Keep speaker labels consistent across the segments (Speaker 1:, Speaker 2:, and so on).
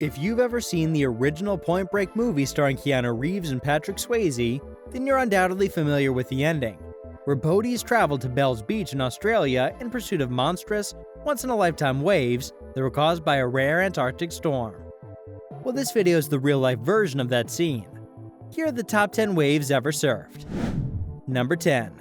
Speaker 1: If you've ever seen the original Point Break movie starring Keanu Reeves and Patrick Swayze, then you're undoubtedly familiar with the ending, where Bodhi's traveled to Bell's Beach in Australia in pursuit of monstrous, once-in-a-lifetime waves that were caused by a rare Antarctic storm. Well, this video is the real-life version of that scene. Here are the top 10 waves ever surfed. Number 10.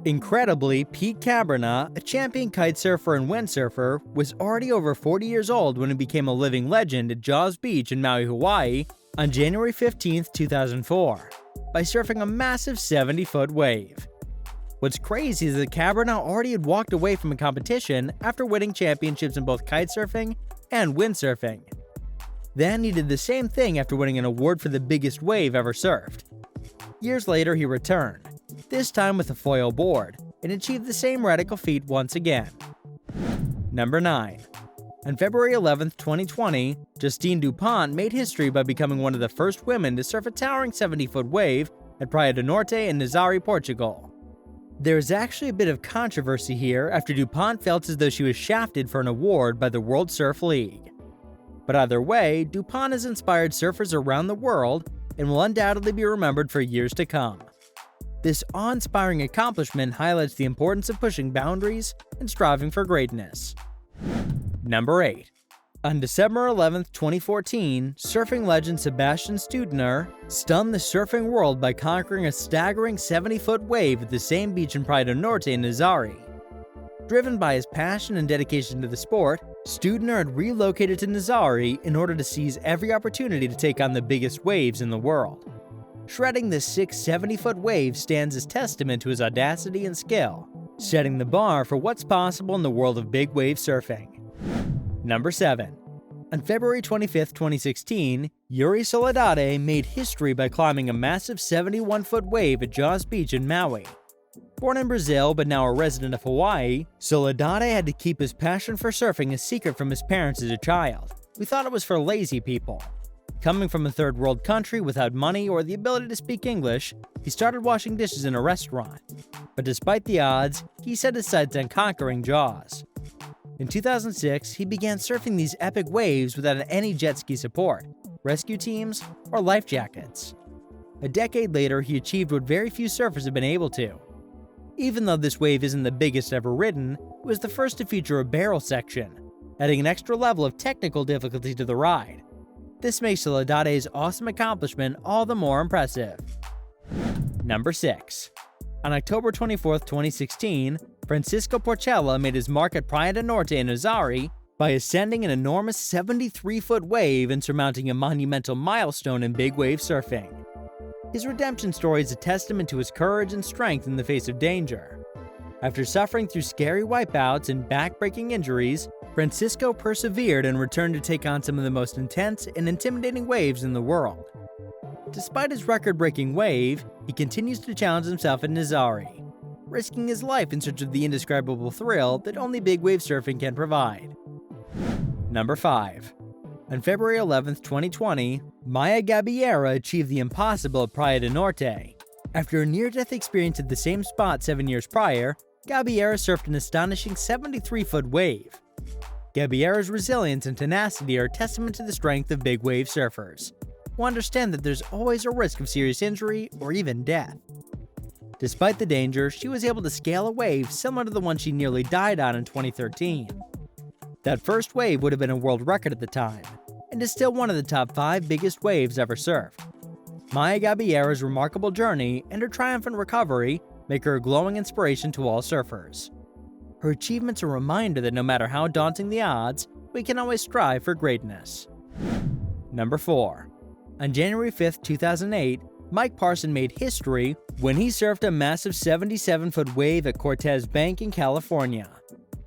Speaker 1: Incredibly, Pete Cabrera, a champion kitesurfer and windsurfer, was already over 40 years old when he became a living legend at Jaws Beach in Maui, Hawaii on January 15, 2004, by surfing a massive 70-foot wave. What's crazy is that Cabrera already had walked away from a competition after winning championships in both kitesurfing and windsurfing. Then he did the same thing after winning an award for the biggest wave ever surfed. Years later, he returned, this time with a foil board, and achieved the same radical feat once again. Number 9. On February 11, 2020, Justine Dupont made history by becoming one of the first women to surf a towering 70-foot wave at Praia do Norte in Nazaré, Portugal. There is actually a bit of controversy here after Dupont felt as though she was shafted for an award by the World Surf League. But either way, Dupont has inspired surfers around the world and will undoubtedly be remembered for years to come. This awe-inspiring accomplishment highlights the importance of pushing boundaries and striving for greatness. Number 8. On December 11, 2014, surfing legend Sebastian Stuebner stunned the surfing world by conquering a staggering 70-foot wave at the same beach in Praia do Norte in Nazaré. Driven by his passion and dedication to the sport, Stuebner had relocated to Nazaré in order to seize every opportunity to take on the biggest waves in the world. Shredding this 70-foot wave stands as testament to his audacity and skill, setting the bar for what's possible in the world of big wave surfing. Number 7. On February 25, 2016, Yuri Solidade made history by climbing a massive 71-foot wave at Jaws Beach in Maui. Born in Brazil but now a resident of Hawaii, Solidade had to keep his passion for surfing a secret from his parents as a child, who thought it was for lazy people. Coming from a third world country without money or the ability to speak English, he started washing dishes in a restaurant. But despite the odds, he set his sights on conquering Jaws. In 2006, he began surfing these epic waves without any jet ski support, rescue teams, or life jackets. A decade later, he achieved what very few surfers have been able to. Even though this wave isn't the biggest ever ridden, it was the first to feature a barrel section, adding an extra level of technical difficulty to the ride. This makes Solidade's awesome accomplishment all the more impressive. Number 6. On October 24, 2016, Francisco Porcella made his mark at Praia do Norte in Nazaré by ascending an enormous 73-foot wave and surmounting a monumental milestone in big wave surfing. His redemption story is a testament to his courage and strength in the face of danger. After suffering through scary wipeouts and back-breaking injuries, Francisco persevered and returned to take on some of the most intense and intimidating waves in the world. Despite his record-breaking wave, he continues to challenge himself in Nazaré, risking his life in search of the indescribable thrill that only big wave surfing can provide. Number 5. On February 11, 2020, Maya Gabeira achieved the impossible at Praia do Norte. After a near-death experience at the same spot 7 years prior, Gabeira surfed an astonishing 73-foot wave. Gabeira's resilience and tenacity are a testament to the strength of big wave surfers, who understand that there's always a risk of serious injury or even death. Despite the danger, she was able to scale a wave similar to the one she nearly died on in 2013. That first wave would have been a world record at the time, and is still one of the top 5 biggest waves ever surfed. Maya Gabeira's remarkable journey and her triumphant recovery make her a glowing inspiration to all surfers. Her achievements are a reminder that no matter how daunting the odds, we can always strive for greatness. Number 4. On January 5, 2008, Mike Parsons made history when he surfed a massive 77-foot wave at Cortez Bank in California.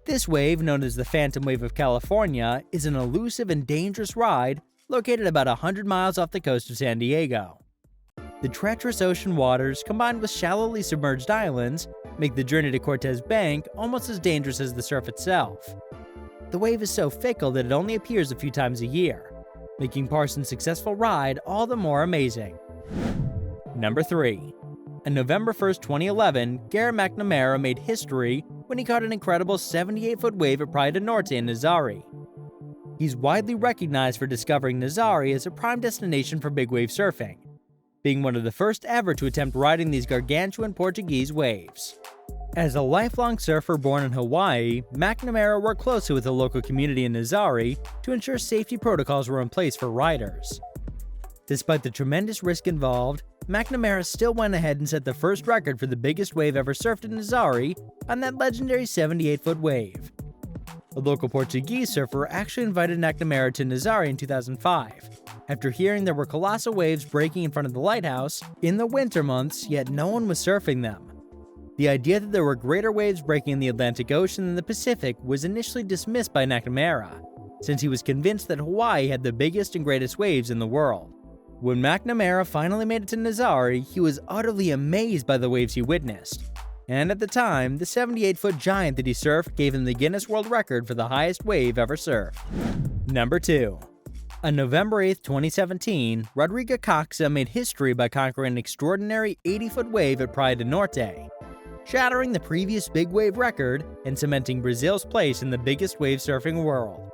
Speaker 1: This wave, known as the Phantom Wave of California, is an elusive and dangerous ride located about 100 miles off the coast of San Diego. The treacherous ocean waters, combined with shallowly submerged islands, make the journey to Cortez Bank almost as dangerous as the surf itself. The wave is so fickle that it only appears a few times a year, making Parsons' successful ride all the more amazing. Number 3. On November 1, 2011, Garam McNamara made history when he caught an incredible 78-foot wave at Praia do Norte in Nazaré. He's widely recognized for discovering Nazari as a prime destination for big wave surfing, being one of the first ever to attempt riding these gargantuan Portuguese waves. As a lifelong surfer born in Hawaii, McNamara worked closely with the local community in Nazari to ensure safety protocols were in place for riders. Despite the tremendous risk involved, McNamara still went ahead and set the first record for the biggest wave ever surfed in Nazari on that legendary 78-foot wave. A local Portuguese surfer actually invited McNamara to Nazari in 2005, after hearing there were colossal waves breaking in front of the lighthouse in the winter months, yet no one was surfing them. The idea that there were greater waves breaking in the Atlantic Ocean than the Pacific was initially dismissed by McNamara, since he was convinced that Hawaii had the biggest and greatest waves in the world. When McNamara finally made it to Nazari, he was utterly amazed by the waves he witnessed. And at the time, the 78-foot giant that he surfed gave him the Guinness World Record for the highest wave ever surfed. Number 2. On November 8, 2017, Rodrigo Costa made history by conquering an extraordinary 80-foot wave at Praia do Norte, shattering the previous big wave record and cementing Brazil's place in the biggest wave surfing world.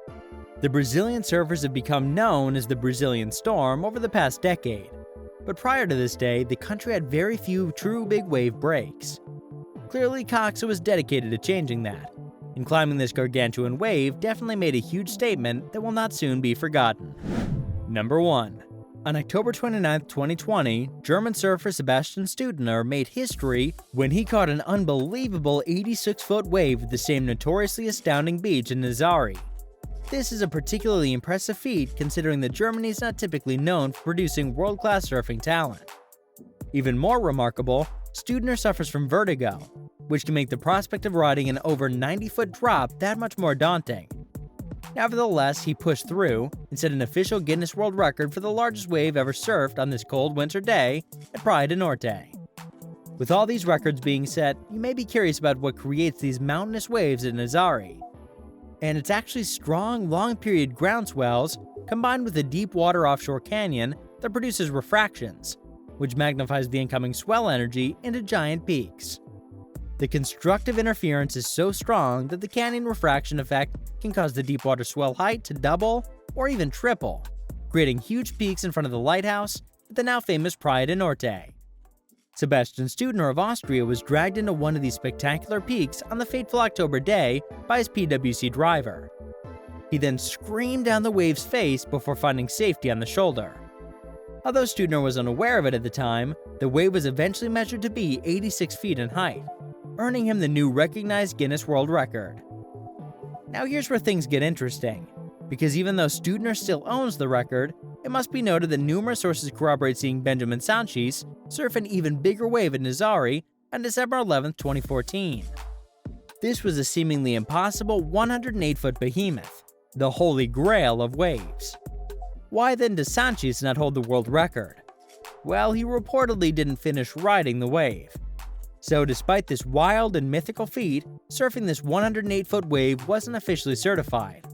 Speaker 1: The Brazilian surfers have become known as the Brazilian Storm over the past decade, but prior to this day, the country had very few true big wave breaks. Clearly, Coxa was dedicated to changing that, and climbing this gargantuan wave definitely made a huge statement that will not soon be forgotten. Number 1. On October 29, 2020, German surfer Sebastian Stuebner made history when he caught an unbelievable 86-foot wave at the same notoriously astounding beach in Nazari. This is a particularly impressive feat considering that Germany is not typically known for producing world-class surfing talent. Even more remarkable, Stuebner suffers from vertigo, which can make the prospect of riding an over 90-foot drop that much more daunting. Nevertheless, he pushed through and set an official Guinness World Record for the largest wave ever surfed on this cold winter day at Praia do Norte. With all these records being set, you may be curious about what creates these mountainous waves at Nazari. And it's actually strong, long-period ground swells combined with a deep water offshore canyon that produces refractions, which magnifies the incoming swell energy into giant peaks. The constructive interference is so strong that the canyon refraction effect can cause the deep water swell height to double or even triple, creating huge peaks in front of the lighthouse at the now famous Praia do Norte. Sebastian Stuebner of Austria was dragged into one of these spectacular peaks on the fateful October day by his PWC driver. He then screamed down the wave's face before finding safety on the shoulder. Although Stuebner was unaware of it at the time, the wave was eventually measured to be 86 feet in height, earning him the new recognized Guinness World Record. Now here's where things get interesting, because even though Stuebner still owns the record, it must be noted that numerous sources corroborate seeing Benjamin Sanches surf an even bigger wave at Nazari on December 11, 2014. This was a seemingly impossible 108-foot behemoth, the holy grail of waves. Why then does Sanches not hold the world record? Well, he reportedly didn't finish riding the wave. So despite this wild and mythical feat, surfing this 108-foot wave wasn't officially certified.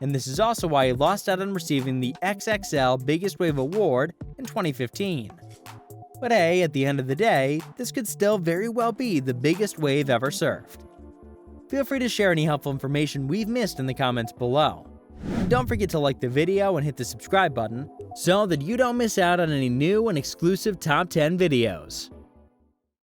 Speaker 1: And this is also why he lost out on receiving the XXL Biggest Wave Award in 2015. But hey, at the end of the day, this could still very well be the biggest wave ever surfed. Feel free to share any helpful information we've missed in the comments below. And don't forget to like the video and hit the subscribe button so that you don't miss out on any new and exclusive Top 10 videos.